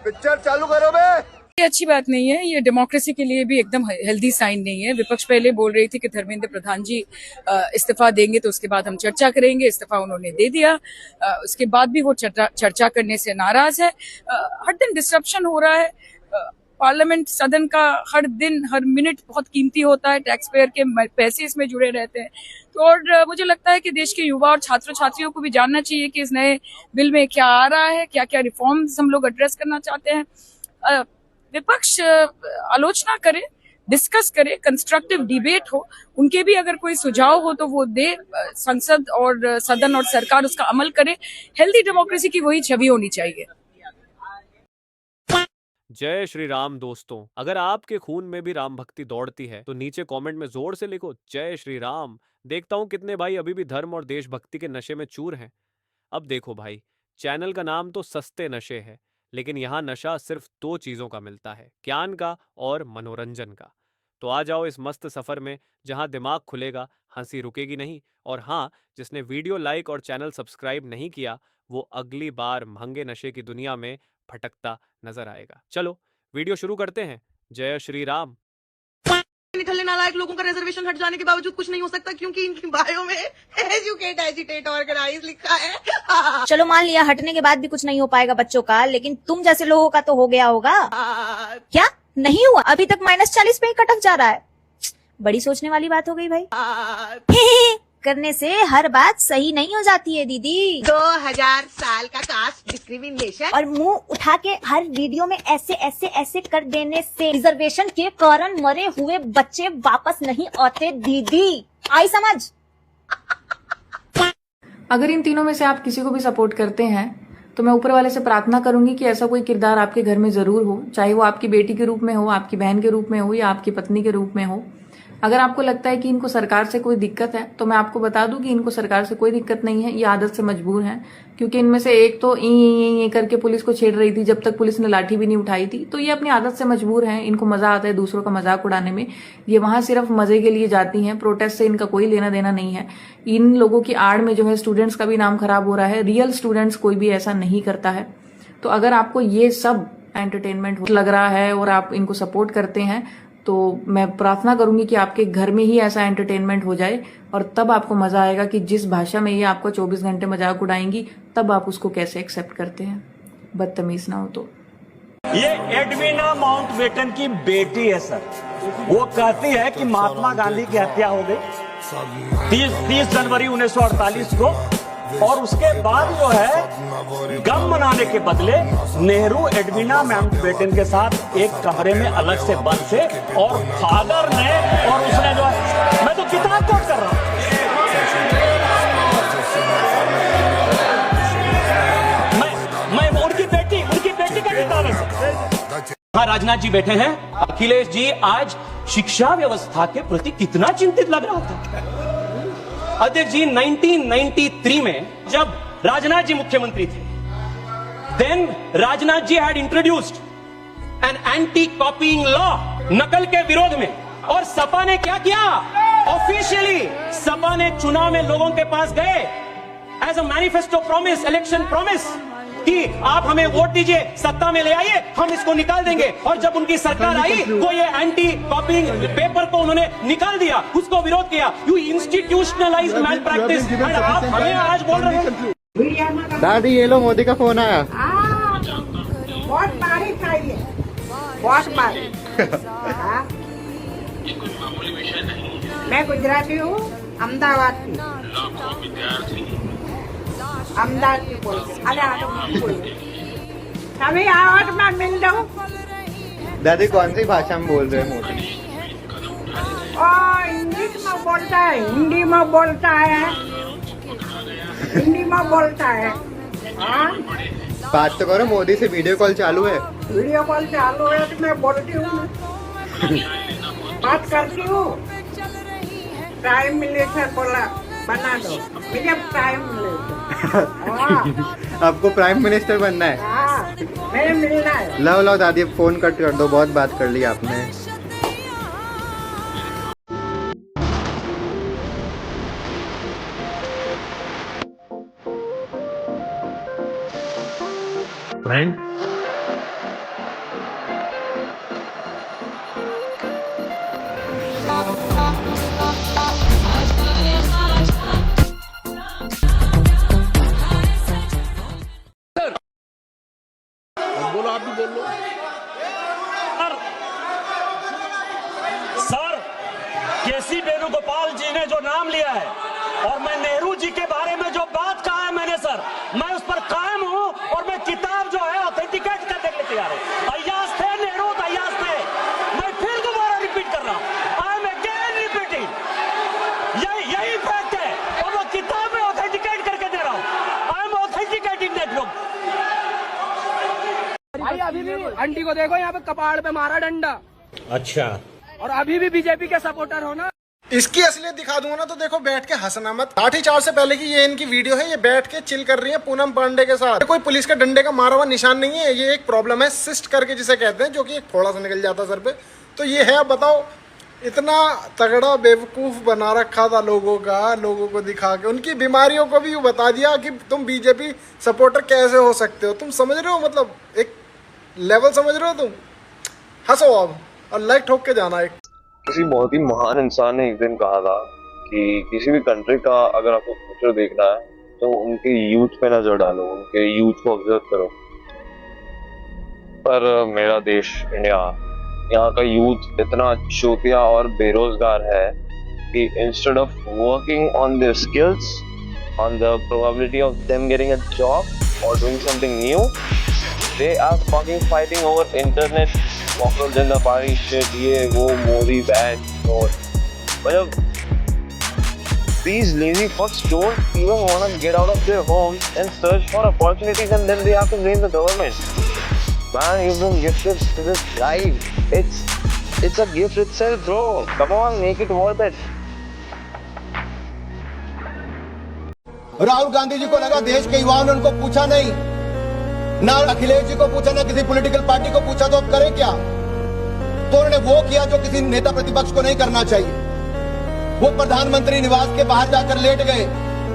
Picture चालू करो बे। ये अच्छी बात नहीं है, ये डेमोक्रेसी के लिए भी एकदम हेल्दी साइन नहीं है। विपक्ष पहले बोल रही थी कि धर्मेंद्र प्रधान जी इस्तीफा देंगे तो उसके बाद हम चर्चा करेंगे। इस्तीफा उन्होंने दे दिया, उसके बाद भी वो चर्चा करने से नाराज है। हर दिन डिस्ट्रप्शन हो रहा है। पार्लियामेंट सदन का हर दिन हर मिनट बहुत कीमती होता है, टैक्स पेयर के पैसे इसमें जुड़े रहते हैं। तो और मुझे लगता है कि देश के युवा और छात्र छात्रियों को भी जानना चाहिए कि इस नए बिल में क्या आ रहा है, क्या क्या रिफॉर्म्स हम लोग एड्रेस करना चाहते हैं। विपक्ष आलोचना करे, डिस्कस करे, कंस्ट्रक्टिव डिबेट हो, उनके भी अगर कोई सुझाव हो तो वो दे, संसद और सदन और सरकार उसका अमल करे। हेल्दी डेमोक्रेसी की वही छवि होनी चाहिए। जय श्री राम दोस्तों, अगर आपके खून में भी राम भक्ति दौड़ती है तो नीचे कमेंट में जोर से लिखो जय श्री राम। देखता हूं कितने भाई अभी भी धर्म और देशभक्ति के नशे में चूर हैं। अब देखो भाई, चैनल का नाम तो सस्ते नशे है, लेकिन यहाँ नशा सिर्फ दो चीजों का मिलता है, ज्ञान का और मनोरंजन का। तो आ जाओ इस मस्त सफर में जहां दिमाग खुलेगा, हंसी रुकेगी नहीं। और हाँ, जिसने वीडियो लाइक और चैनल सब्सक्राइब नहीं किया वो अगली बार महंगे नशे की दुनिया में भटकता नजर आएगा। चलो वीडियो शुरू करते हैं। जय श्री राम। निकलने नालायक लोगों का रिजर्वेशन हट जाने के बावजूद कुछ नहीं हो सकता, क्योंकि इनकी बायो में एजुकेट, एजिटेट, ऑर्गेनाइज लिखा है। चलो मान लिया हटने के बाद भी कुछ नहीं हो पाएगा बच्चों का, लेकिन तुम जैसे लोगों का तो हो गया होगा। क्या नहीं हुआ? अभी तक -40 पे ही कटक जा रहा है। बड़ी सोचने वाली बात हो गई भाई। करने से हर बात सही नहीं हो जाती है दीदी। 2000 साल का कास्ट डिस्क्रिमिनेशन और मुंह उठा के हर वीडियो में ऐसे ऐसे ऐसे कर देने से रिजर्वेशन के कारण मरे हुए बच्चे वापस नहीं आते दीदी। आई समझ? अगर इन तीनों में से आप किसी को भी सपोर्ट करते हैं तो मैं ऊपर वाले से प्रार्थना करूंगी कि ऐसा कोई किरदार आपके घर में जरूर हो, चाहे वो आपकी बेटी के रूप में हो, आपकी बहन के रूप में हो या आपकी पत्नी के रूप में हो। अगर आपको लगता है कि इनको सरकार से कोई दिक्कत है तो मैं आपको बता दूं कि इनको सरकार से कोई दिक्कत नहीं है, ये आदत से मजबूर हैं। क्योंकि इनमें से एक तो ई करके पुलिस को छेड़ रही थी जब तक पुलिस ने लाठी भी नहीं उठाई थी। तो ये अपनी आदत से मजबूर हैं, इनको मजा आता है दूसरों का मजाक उड़ाने में। ये वहां सिर्फ मजे के लिए जाती हैं, प्रोटेस्ट से इनका कोई लेना देना नहीं है। इन लोगों की आड़ में जो है स्टूडेंट्स का भी नाम खराब हो रहा है। रियल स्टूडेंट्स कोई भी ऐसा नहीं करता है। तो अगर आपको ये सब एंटरटेनमेंट लग रहा है और आप इनको सपोर्ट करते हैं तो मैं प्रार्थना करूंगी कि आपके घर में ही ऐसा एंटरटेनमेंट हो जाए, और तब आपको मजा आएगा कि जिस भाषा में ये आपको 24 घंटे मजाक उड़ाएंगी तब आप उसको कैसे एक्सेप्ट करते हैं। बदतमीज ना हो तो। ये एडविना माउंटबेटन की बेटी है सर। वो कहती है कि महात्मा गांधी की हत्या हो गई 30 जनवरी 1948 को, और उसके बाद जो है गम मनाने के बदले नेहरू एडविना माउंटबेटन के साथ एक कमरे में अलग से बंद थे, और फादर ने और उसने जो है, मैं तो किताब कोट कर रहा हूं, मैं उनकी बेटी का किताब है। राजनाथ जी बैठे हैं। अखिलेश जी आज शिक्षा व्यवस्था के प्रति कितना चिंतित लग रहा था। अध्यक्ष जी 1993 में जब राजनाथ जी मुख्यमंत्री थे, then Rajnath ji had introduced an anti copying law, नकल के विरोध में। और सपा ने क्या किया? ऑफिशियली सपा ने चुनाव में लोगों के पास गए as a manifesto promise, election promise, कि आप हमें वोट दीजिए, सत्ता में ले आइए, हम इसको निकाल देंगे। और जब उनकी सरकार आई तो ये एंटी कॉपिंग पेपर को उन्होंने निकाल दिया, उसको विरोध किया। You institutionalised malpractice, and आप हमें आज बोल रहे हैं। दादी ये लो मोदी का फोन आया। बहुत मारी चाहिए, बहुत मारी। मैं गुजराती हूँ, अहमदाबाद की, अहमदाबाद की बोलते। अरे आवाज में मिल जाऊँ। दादी कौन सी भाषा में बोल रहे हैं मोदी? इंग्लिश में बोलता है, हिंदी में बोलता है, हिंदी में बोलता है। बात तो करो, मोदी से वीडियो कॉल चालू है। वीडियो कॉल चालू है तो मैं बोलती हूँ, बात करती हूँ। प्राइम मिनिस्टर बोला बना दो, मुझे प्राइम मिनिस्टर। आपको प्राइम मिनिस्टर बनना है? हाँ, मैं मिलना है। लो दादी फोन कट कर दो, बहुत बात कर ली आपने। फ्रेंड बोलो, आप भी बोल लो। सर, केसी वेणुगोपाल जी ने जो नाम लिया है और मैं नेहरू जी के बारे में जो बात कहा है मैंने, सर, मैं उस पर कायम हूं और मैं किताब जो है ऑथेंटिकेट करने के लिए तैयार हूं। अय्याज थे नेहरू, अय्याज थे। मैं फिर दोबारा रिपीट कर रहा हूं, आई एम अगेन रिपीटिंग, यही फैक्ट है और मैं किताब में ऑथेंटिकेट करके दे रहा हूं। I am authenticating that book. भाई अभी भी आंटी को देखो यहाँ पे कपाड़ पे मारा डंडा। अच्छा, और अभी भी बीजेपी के सपोर्टर हो ना। इसकी असलियत दिखा दूंगा ना तो देखो, बैठ के हंसना मत। 8:04 से पहले की ये इनकी वीडियो है, ये बैठ के चिल कर रही है पूनम पांडे के साथ। कोई पुलिस के डंडे का मारा हुआ निशान नहीं है, ये एक प्रॉब्लम है सिस्ट करके जिसे कहते हैं, जो कि थोड़ा सा निकल जाता सर पे, तो ये है। बताओ, इतना तगड़ा बेवकूफ बना रखा था लोगों का, लोगों को दिखा के उनकी बीमारियों को भी बता दिया कि तुम बीजेपी सपोर्टर कैसे हो सकते हो। तुम समझ रहे हो, मतलब एक लेवल समझ रहे हो तुम। हंसो अब और लाइक ठोक के जाना। एक किसी बहुत ही महान इंसान ने एक दिन कहा था कि किसी भी कंट्री का अगर आपको फ्यूचर देखना है तो उनके यूथ पे नजर डालो, उनके यूथ को ऑब्जर्व करो। पर मेरा देश इंडिया, यहाँ का यूथ इतना चूतिया और बेरोजगार है कि instead of working on their skills, on the probability of them getting a job और doing something new, they are fucking fighting over internet, Popular Janata Party shit, ये वो मोदी बैच। और मतलब these lazy fucks don't even want to get out of their homes and search for opportunities, and then they have to blame the government. Man, you've been gifted to this life. It's a gift itself, bro. Come on, make it worth it. Rahul Gandhi ji को लगा देश के युवाओं ने उनको पूछा नहीं, ना अखिलेश जी को पूछा, ना किसी पॉलिटिकल पार्टी को पूछा, तो अब करें क्या? तो उन्होंने वो किया जो किसी नेता प्रतिपक्ष को नहीं करना चाहिए। वो प्रधानमंत्री निवास के बाहर जाकर लेट गए।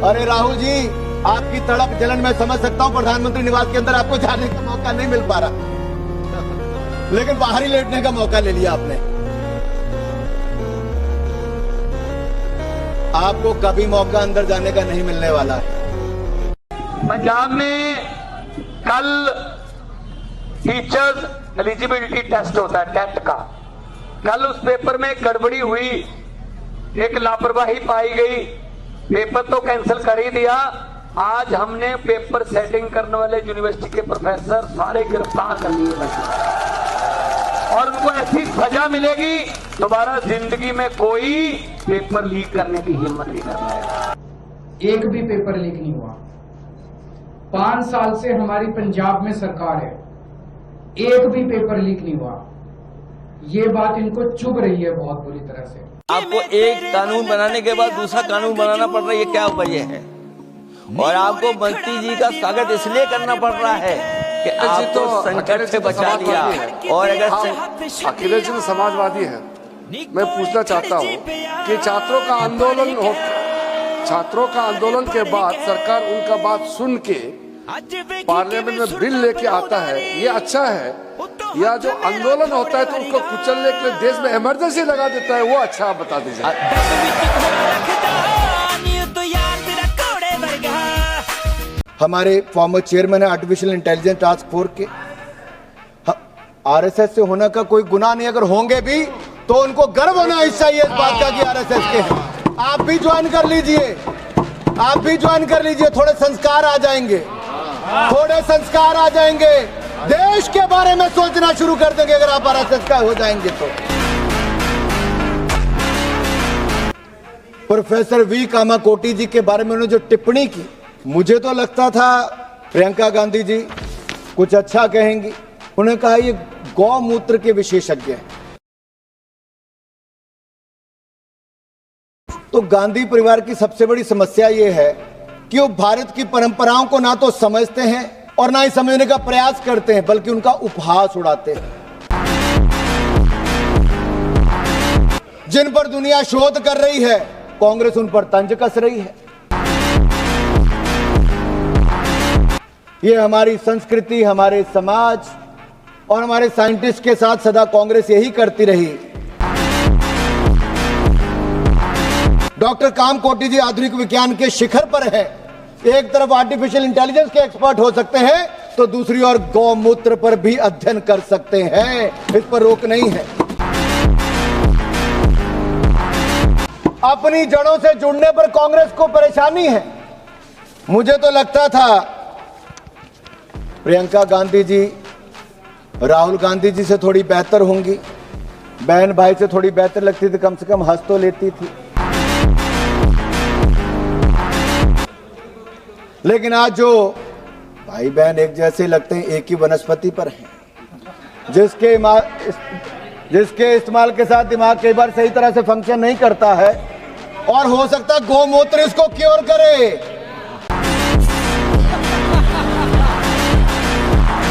अरे राहुल जी, आपकी तड़प जलन मैं समझ सकता हूं, प्रधानमंत्री निवास के अंदर आपको जाने का मौका नहीं मिल पा रहा, लेकिन बाहर ही लेटने का मौका ले लिया आपने। आपको कभी मौका अंदर जाने का नहीं मिलने वाला है। पंजाब में कल टीचर्स एलिजिबिलिटी टेस्ट होता है, टेट का। कल उस पेपर में गड़बड़ी हुई, एक लापरवाही पाई गई, पेपर तो कैंसिल कर ही दिया। आज हमने पेपर सेटिंग करने वाले यूनिवर्सिटी के प्रोफेसर सारे गिरफ्तार कर लिए और उनको ऐसी सजा मिलेगी, दोबारा जिंदगी में कोई पेपर लीक करने की हिम्मत नहीं करना। एक भी पेपर लीक नहीं हुआ। 5 साल से हमारी पंजाब में सरकार है, एक भी पेपर लीक नहीं हुआ। ये बात इनको चुभ रही है बहुत बुरी तरह से। आपको एक कानून बनाने के बाद दूसरा कानून बनाना पड़ रहा है, ये क्या वजह है? और आपको मंत्री जी का स्वागत इसलिए करना पड़ रहा है कि आपको संकट से बचा लिया। और अगर अखिलेश जी समाजवादी है, मैं पूछना चाहता हूँ कि छात्रों का आंदोलन के बाद सरकार उनका बात सुन के पार्लियामेंट में बिल लेके आता है, ये अच्छा है? या जो आंदोलन होता है तो उसको कुचलने के लिए देश में इमरजेंसी लगा देता है, वो अच्छा? आप बता दीजिए। हमारे फॉर्मर चेयरमैन है आर्टिफिशियल इंटेलिजेंस टास्क फोर्स के। आरएसएस से होने का कोई गुनाह नहीं, अगर होंगे भी तो उनको गर्व होना चाहिए इस बात का कि आरएसएस के हैं। आप भी ज्वाइन कर लीजिए, आप भी ज्वाइन कर लीजिए, थोड़े संस्कार आ जाएंगे, थोड़े संस्कार आ जाएंगे। देश के बारे में सोचना शुरू कर देंगे अगर आप आरएसएस का हो जाएंगे तो। प्रोफेसर वी कामाकोटी जी के बारे में उन्होंने जो टिप्पणी की, मुझे तो लगता था प्रियंका गांधी जी कुछ अच्छा कहेंगी। उन्होंने कहा ये गौमूत्र के विशेषज्ञ हैं। तो गांधी परिवार की सबसे बड़ी समस्या ये है कि वो भारत की परंपराओं को ना तो समझते हैं और ना ही समझने का प्रयास करते हैं, बल्कि उनका उपहास उड़ाते हैं। जिन पर दुनिया शोध कर रही है, कांग्रेस उन पर तंज कस रही है। ये हमारी संस्कृति, हमारे समाज और हमारे साइंटिस्ट के साथ सदा कांग्रेस यही करती रही। डॉक्टर कामकोटी जी आधुनिक विज्ञान के शिखर पर है। एक तरफ आर्टिफिशियल इंटेलिजेंस के एक्सपर्ट हो सकते हैं तो दूसरी ओर गौमूत्र पर भी अध्ययन कर सकते हैं, इस पर रोक नहीं है। अपनी जड़ों से जुड़ने पर कांग्रेस को परेशानी है। मुझे तो लगता था प्रियंका गांधी जी राहुल गांधी जी से थोड़ी बेहतर होंगी, बहन भाई से थोड़ी बेहतर लगती थी, कम से कम हंस तो लेती थी। लेकिन आज जो भाई बहन एक जैसे लगते हैं, एक ही वनस्पति पर हैं, जिसके इस्तेमाल के साथ दिमाग कई बार सही तरह से फंक्शन नहीं करता है, और हो सकता है गौमूत्र इसको क्योर करे।